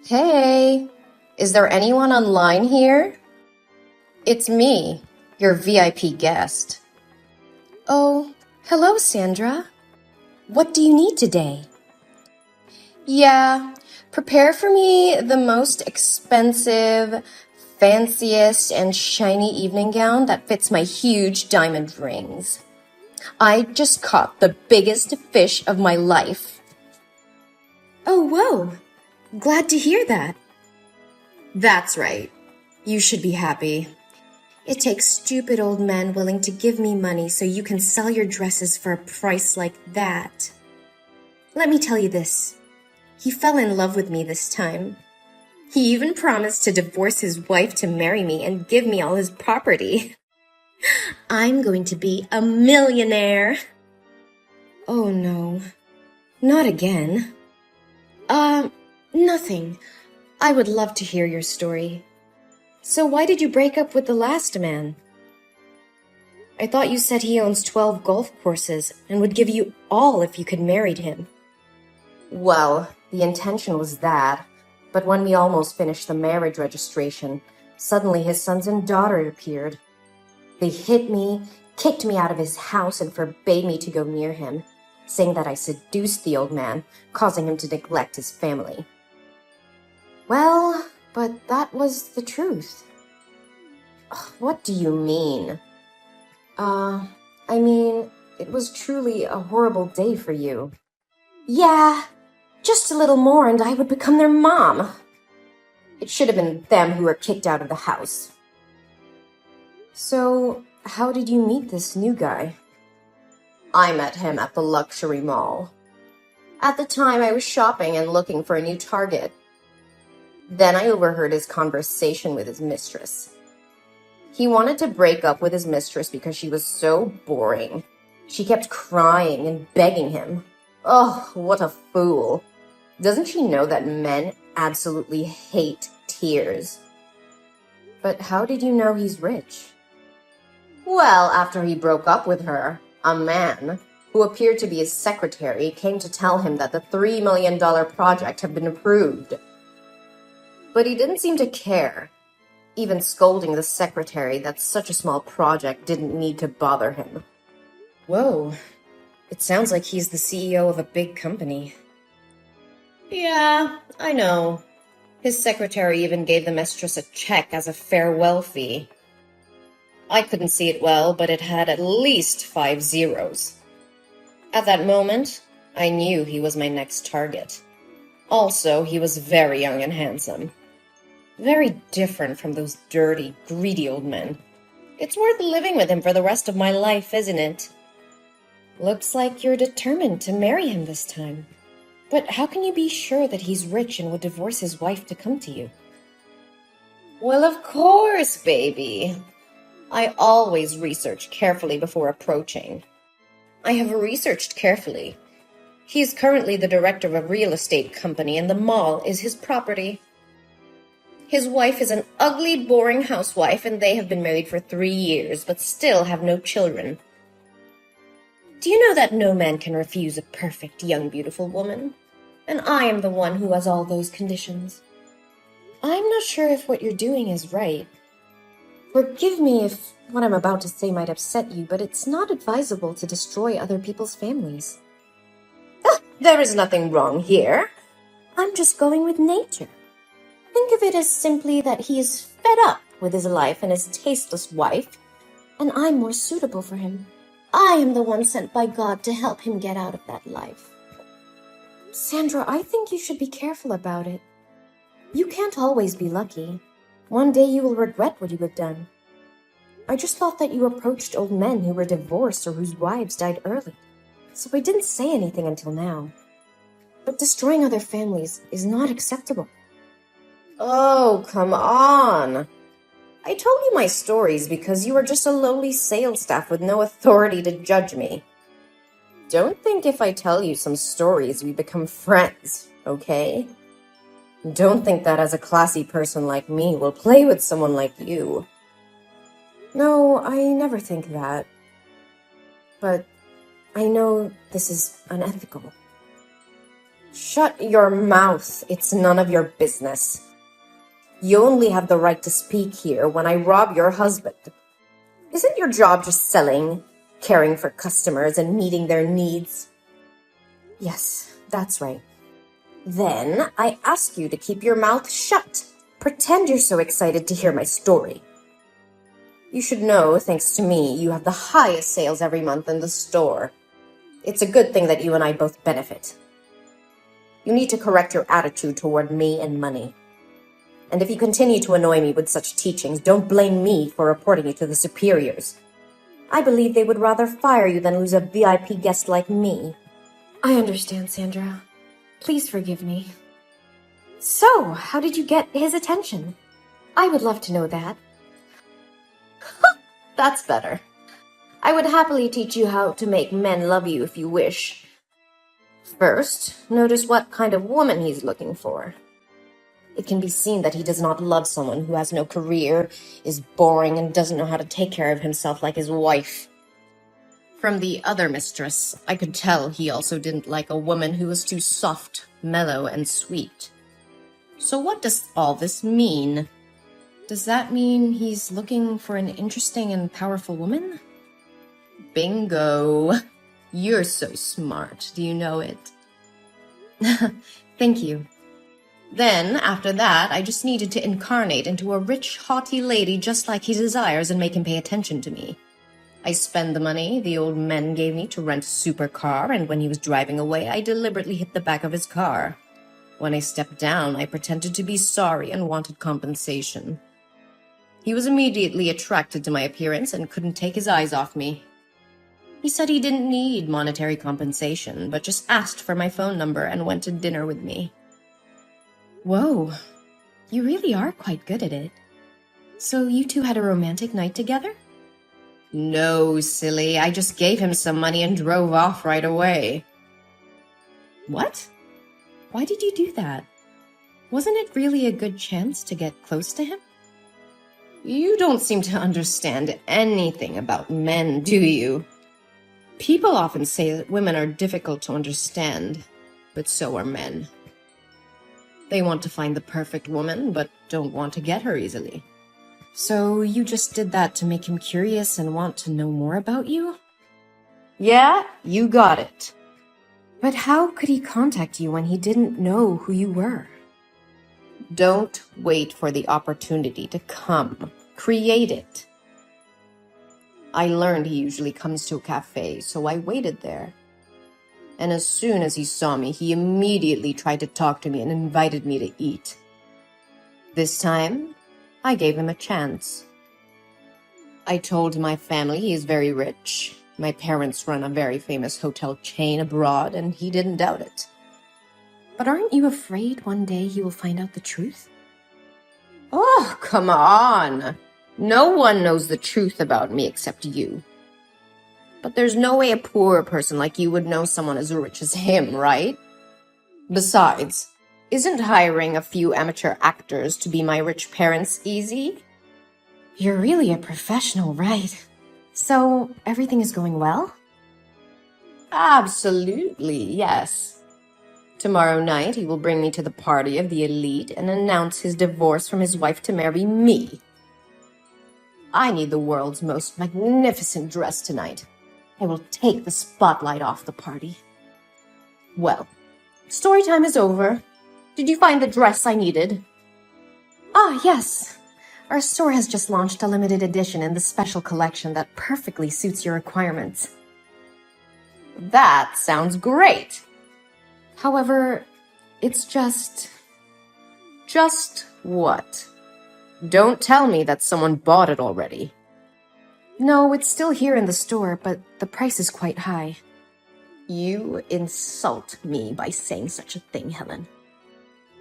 Hey, is there anyone online here? It's me, your VIP guest. Oh, hello, Sandra. What do you need today? Yeah, prepare for me the most expensive, fanciest, and shiny evening gown that fits my huge diamond rings. I just caught the biggest fish of my life. Oh, whoa. Glad to hear that. That's right. You should be happy. It takes stupid old men willing to give me money so you can sell your dresses for a price like that. Let me tell you this. He fell in love with me this time. He even promised to divorce his wife to marry me and give me all his property. I'm going to be a millionaire. Oh no. Not again. Nothing. I would love to hear your story. So why did you break up with the last man? I thought you said he owns 12 golf courses and would give you all if you could marry him. Well, the intention was that, but when we almost finished the marriage registration, suddenly his sons and daughter appeared. They hit me, kicked me out of his house, and forbade me to go near him, saying that I seduced the old man, causing him to neglect his family. Well, but that was the truth. What do you mean? It was truly a horrible day for you. Yeah, just a little more and I would become their mom. It should have been them who were kicked out of the house. So, how did you meet this new guy? I met him at the luxury mall. At the time, I was shopping and looking for a new target. Then I overheard his conversation with his mistress. He wanted to break up with his mistress because she was so boring. She kept crying and begging him. Oh, what a fool. Doesn't she know that men absolutely hate tears? But how did you know he's rich? Well, after he broke up with her, a man, who appeared to be his secretary, came to tell him that the $3 million project had been approved. But he didn't seem to care, even scolding the secretary that such a small project didn't need to bother him. Whoa, it sounds like he's the CEO of a big company. Yeah, I know. His secretary even gave the mistress a check as a farewell fee. I couldn't see it well, but it had at least 5 zeros. At that moment, I knew he was my next target. Also, he was very young and handsome. Very different from those dirty, greedy old men. It's worth living with him for the rest of my life, isn't it? Looks like you're determined to marry him this time. But how can you be sure that he's rich and would divorce his wife to come to you? Well, of course, baby. I always research carefully before approaching. I have researched carefully. He is currently the director of a real estate company, and the mall is his property. His wife is an ugly, boring housewife, and they have been married for 3 years, but still have no children. Do you know that no man can refuse a perfect, young, beautiful woman? And I am the one who has all those conditions. I'm not sure if what you're doing is right. Forgive me if what I'm about to say might upset you, but it's not advisable to destroy other people's families. There is nothing wrong here. I'm just going with nature. Think of it as simply that he is fed up with his life and his tasteless wife, and I'm more suitable for him. I am the one sent by God to help him get out of that life. Sandra, I think you should be careful about it. You can't always be lucky. One day you will regret what you have done. I just thought that you approached old men who were divorced or whose wives died early, so I didn't say anything until now. But destroying other families is not acceptable. Oh, come on. I told you my stories because you are just a lowly sales staff with no authority to judge me. Don't think if I tell you some stories we become friends, okay? Don't think that as a classy person like me will play with someone like you. No, I never think that. But I know this is unethical. Shut your mouth. It's none of your business. You only have the right to speak here when I rob your husband. Isn't your job just selling, caring for customers, and meeting their needs? Yes, that's right. Then I ask you to keep your mouth shut. Pretend you're so excited to hear my story. You should know, thanks to me, you have the highest sales every month in the store. It's a good thing that you and I both benefit. You need to correct your attitude toward me and money. And if you continue to annoy me with such teachings, don't blame me for reporting you to the superiors. I believe they would rather fire you than lose a VIP guest like me. I understand, Sandra. Please forgive me. So, how did you get his attention? I would love to know that. That's better. I would happily teach you how to make men love you if you wish. First, notice what kind of woman he's looking for. It can be seen that he does not love someone who has no career, is boring, and doesn't know how to take care of himself like his wife. From the other mistress, I could tell he also didn't like a woman who was too soft, mellow, and sweet. So what does all this mean? Does that mean he's looking for an interesting and powerful woman? Bingo! You're so smart. Do you know it? Thank you. Then, after that, I just needed to incarnate into a rich, haughty lady just like he desires and make him pay attention to me. I spend the money the old men gave me to rent a supercar, and when he was driving away, I deliberately hit the back of his car. When I stepped down, I pretended to be sorry and wanted compensation. He was immediately attracted to my appearance and couldn't take his eyes off me. He said he didn't need monetary compensation, but just asked for my phone number and went to dinner with me. Whoa, you really are quite good at it. So you two had a romantic night together? No, silly. I just gave him some money and drove off right away. What? Why did you do that? Wasn't it really a good chance to get close to him? You don't seem to understand anything about men, do you? People often say that women are difficult to understand, but so are men. They want to find the perfect woman, but don't want to get her easily. So you just did that to make him curious and want to know more about you? Yeah, you got it. But how could he contact you when he didn't know who you were? Don't wait for the opportunity to come. Create it. I learned he usually comes to a cafe, so I waited there. And as soon as he saw me, he immediately tried to talk to me and invited me to eat. This time, I gave him a chance. I told my family he is very rich. My parents run a very famous hotel chain abroad, and he didn't doubt it. But aren't you afraid one day he will find out the truth? Oh, come on! No one knows the truth about me except you. But there's no way a poor person like you would know someone as rich as him, right? Besides, isn't hiring a few amateur actors to be my rich parents easy? You're really a professional, right? So, everything is going well? Absolutely, yes. Tomorrow night, he will bring me to the party of the elite and announce his divorce from his wife to marry me. I need the world's most magnificent dress tonight. I will take the spotlight off the party. Well, story time is over. Did you find the dress I needed? Ah, yes. Our store has just launched a limited edition in the special collection that perfectly suits your requirements. That sounds great. However, it's just... Just what? Don't tell me that someone bought it already. No, it's still here in the store, but the price is quite high. You insult me by saying such a thing, Helen.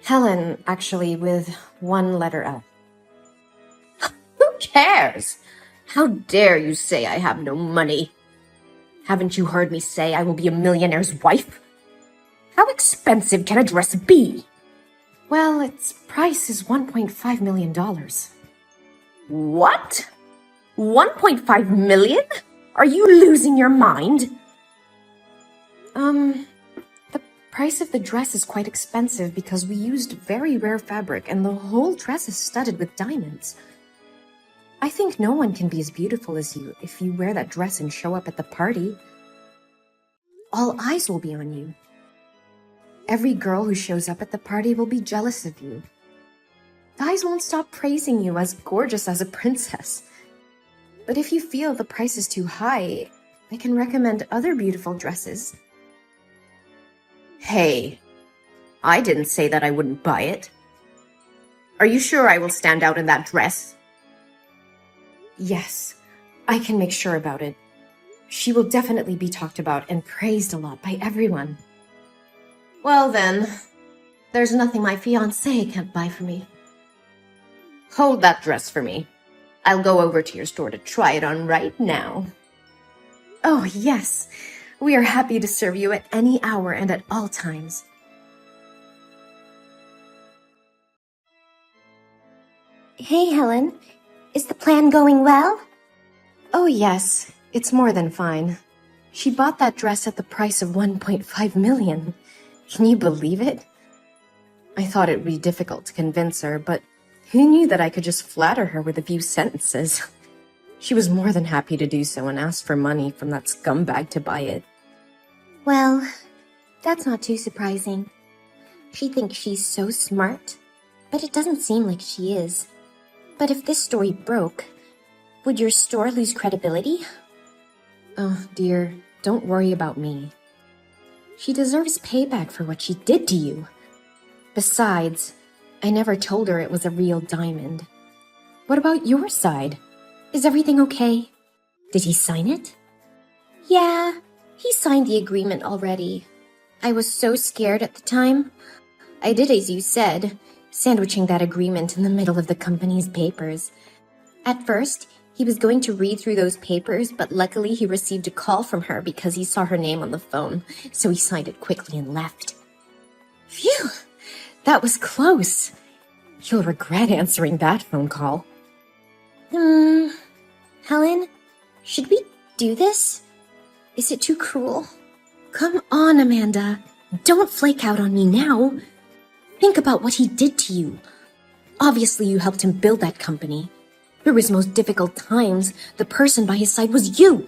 Helen, actually, with one letter L. Who cares? How dare you say I have no money? Haven't you heard me say I will be a millionaire's wife? How expensive can a dress be? Well, its price is $1.5 million. What? 1.5 million? Are you losing your mind? The price of the dress is quite expensive because we used very rare fabric and the whole dress is studded with diamonds. I think no one can be as beautiful as you if you wear that dress and show up at the party. All eyes will be on you. Every girl who shows up at the party will be jealous of you. Guys won't stop praising you as gorgeous as a princess. But if you feel the price is too high, I can recommend other beautiful dresses. Hey, I didn't say that I wouldn't buy it. Are you sure I will stand out in that dress? Yes, I can make sure about it. She will definitely be talked about and praised a lot by everyone. Well then, There's nothing my fiancé can't buy for me. hold that dress for me. I'll go over to your store to try it on right now. Oh, yes. We are happy to serve you at any hour and at all times. Hey, Helen. Is the plan going well? Oh, yes. It's more than fine. She bought that dress at the price of 1.5 million. Can you believe it? I thought it would be difficult to convince her, but who knew that I could just flatter her with a few sentences? She was more than happy to do so and asked for money from that scumbag to buy it. Well, that's not too surprising. She thinks she's so smart, but it doesn't seem like she is. But if this story broke, would your store lose credibility? Oh, dear, don't worry about me. She deserves payback for what she did to you. Besides, I never told her it was a real diamond. What about your side? Is everything okay? Did he sign it? Yeah, he signed the agreement already. I was so scared at the time. I did as you said, sandwiching that agreement in the middle of the company's papers. At first, he was going to read through those papers, but luckily he received a call from her because he saw her name on the phone, so he signed it quickly and left. Phew! That was close. You'll regret answering that phone call. Helen, should we do this? Is it too cruel? Come on, Amanda. Don't flake out on me now. Think about what he did to you. Obviously, you helped him build that company. Through his most difficult times, the person by his side was you.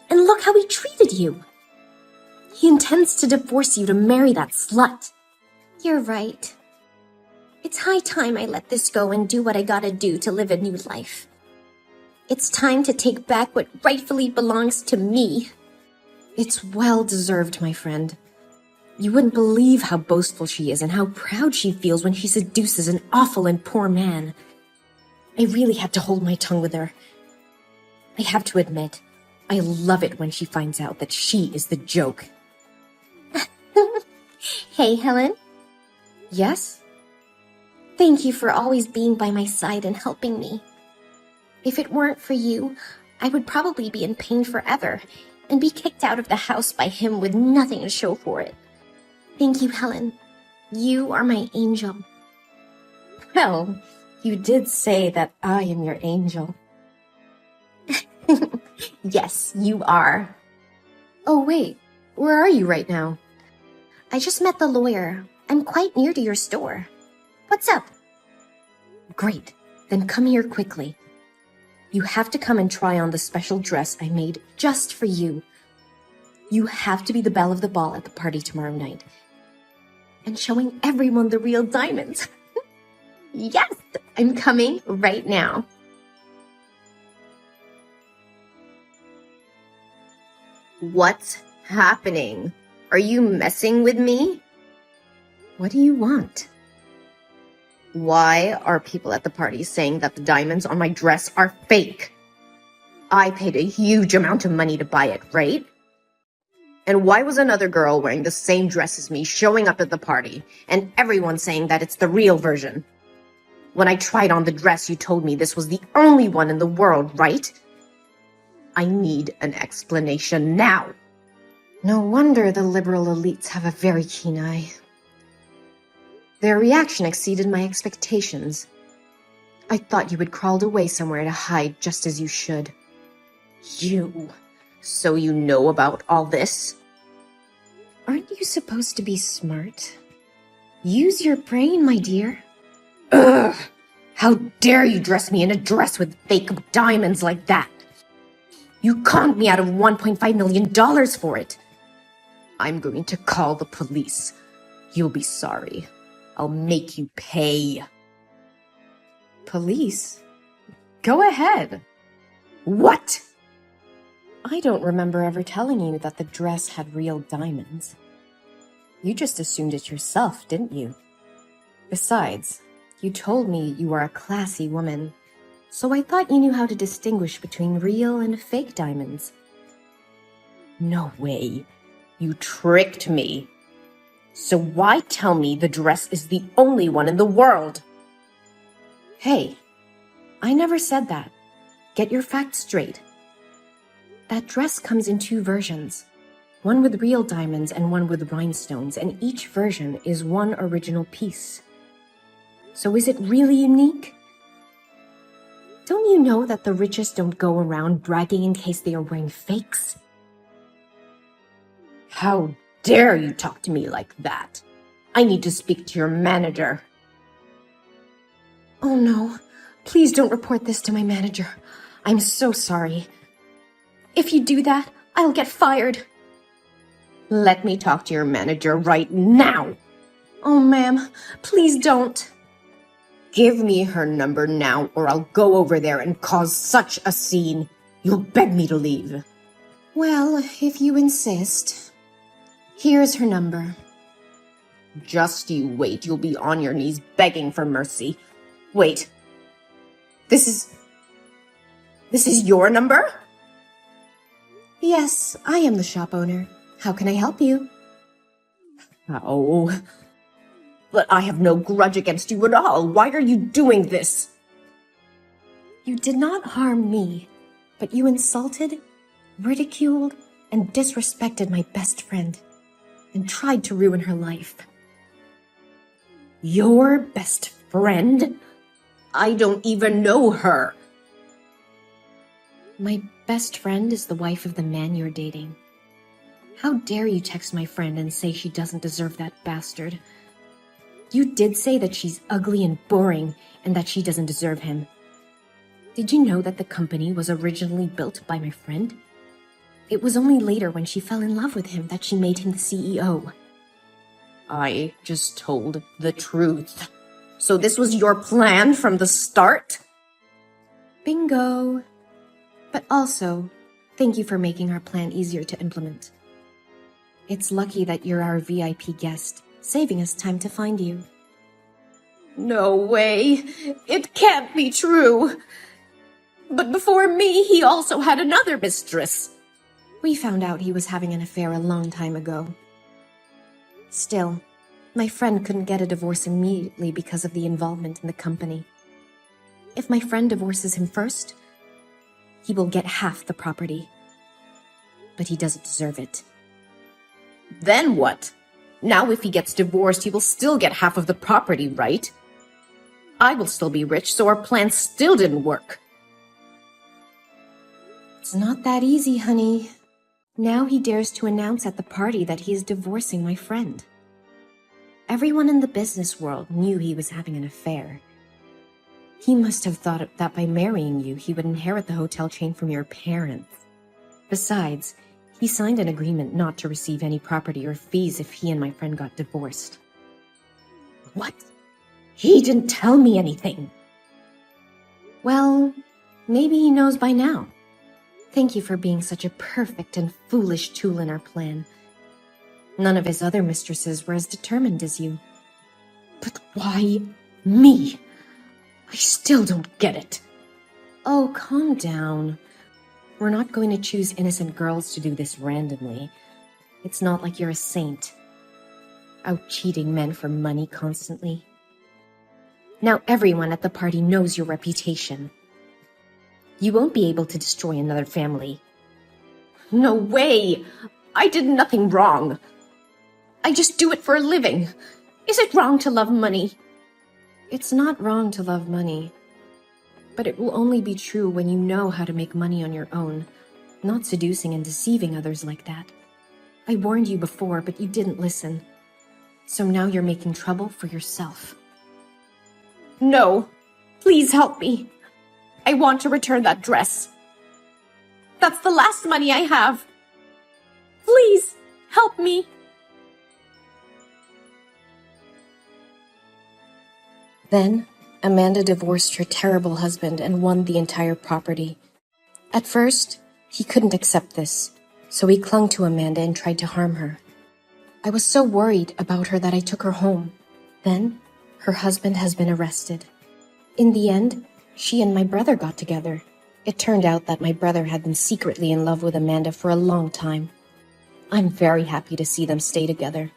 And look how he treated you. He intends to divorce you to marry that slut. You're right. It's high time I let this go and do what I gotta do to live a new life. It's time to take back what rightfully belongs to me. It's well deserved, my friend. You wouldn't believe how boastful she is and how proud she feels when she seduces an awful and poor man. I really had to hold my tongue with her. I have to admit, I love it when she finds out that she is the joke. Hey, Helen. Yes? Thank you for always being by my side and helping me. If it weren't for you, I would probably be in pain forever and be kicked out of the house by him with nothing to show for it. Thank you, Helen. You are my angel. Well, you did say that I am your angel. Yes, you are. Oh, wait. Where are you right now? I just met the lawyer. I'm quite near to your store. What's up? Great. Then come here quickly. You have to come and try on the special dress I made just for you. You have to be the belle of the ball at the party tomorrow night. And showing everyone the real diamonds. Yes, I'm coming right now. What's happening? Are you messing with me? What do you want? Why are people at the party saying that the diamonds on my dress are fake? I paid a huge amount of money to buy it, right? And why was another girl wearing the same dress as me showing up at the party, and everyone saying that it's the real version? When I tried on the dress, you told me this was the only one in the world, right? I need an explanation now. No wonder the liberal elites have a very keen eye. Their reaction exceeded my expectations. I thought you had crawled away somewhere to hide just as you should. You. So you know about all this? Aren't you supposed to be smart? Use your brain, my dear. Ugh! How dare you dress me in a dress with fake diamonds like that? You conned me out of $1.5 million for it. I'm going to call the police. You'll be sorry. I'll make you pay. Police? Go ahead. What? I don't remember ever telling you that the dress had real diamonds. You just assumed it yourself, didn't you? Besides, you told me you are a classy woman, so I thought you knew how to distinguish between real and fake diamonds. No way. You tricked me. So why tell me the dress is the only one in the world? Hey, I never said that. Get your facts straight. That dress comes in 2 versions. One with real diamonds and one with rhinestones, and each version is one original piece. So is it really unique? Don't you know that the richest don't go around bragging in case they are wearing fakes? How dare you talk to me like that? I need to speak to your manager. Oh no, please don't report this to my manager. I'm so sorry. If you do that, I'll get fired. Let me talk to your manager right now. Oh, ma'am, please don't. Give me her number now, or I'll go over there and cause such a scene. You'll beg me to leave. Well, if you insist. Here's her number. Just you wait. You'll be on your knees begging for mercy. Wait. This is your number? Yes, I am the shop owner. How can I help you? Oh, but I have no grudge against you at all. Why are you doing this? You did not harm me, but you insulted, ridiculed, and disrespected my best friend, and tried to ruin her life. Your best friend? I don't even know her. My best friend is the wife of the man you're dating. How dare you text my friend and say she doesn't deserve that bastard? You did say that she's ugly and boring and that she doesn't deserve him. Did you know that the company was originally built by my friend? It was only later when she fell in love with him that she made him the CEO. I just told the truth. So this was your plan from the start? Bingo. But also, thank you for making our plan easier to implement. It's lucky that you're our VIP guest, saving us time to find you. No way! It can't be true! But before me, he also had another mistress. We found out he was having an affair a long time ago. Still, my friend couldn't get a divorce immediately because of the involvement in the company. If my friend divorces him first, he will get half the property. But he doesn't deserve it. Then what? Now if he gets divorced, he will still get half of the property, right? I will still be rich, so our plan still didn't work. It's not that easy, honey. Now he dares to announce at the party that he is divorcing my friend. Everyone in the business world knew he was having an affair. He must have thought that by marrying you, he would inherit the hotel chain from your parents. Besides, he signed an agreement not to receive any property or fees if he and my friend got divorced. What? He didn't tell me anything. Well, maybe he knows by now. Thank you for being such a perfect and foolish tool in our plan. None of his other mistresses were as determined as you. But why me? I still don't get it. Oh, calm down. We're not going to choose innocent girls to do this randomly. It's not like you're a saint. Out cheating men for money constantly. Now everyone at the party knows your reputation. You won't be able to destroy another family. No way! I did nothing wrong. I just do it for a living. Is it wrong to love money? It's not wrong to love money. But it will only be true when you know how to make money on your own, not seducing and deceiving others like that. I warned you before, but you didn't listen. So now you're making trouble for yourself. No! Please help me! I want to return that dress. That's the last money I have. Please, help me! Then, Amanda divorced her terrible husband and won the entire property. At first, he couldn't accept this, so he clung to Amanda and tried to harm her. I was so worried about her that I took her home. Then, her husband has been arrested. In the end, she and my brother got together. It turned out that my brother had been secretly in love with Amanda for a long time. I'm very happy to see them stay together.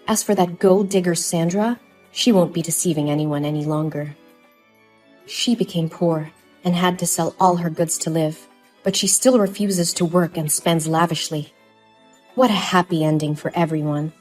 As for that gold digger Sandra, she won't be deceiving anyone any longer. She became poor and had to sell all her goods to live, but she still refuses to work and spends lavishly. What a happy ending for everyone.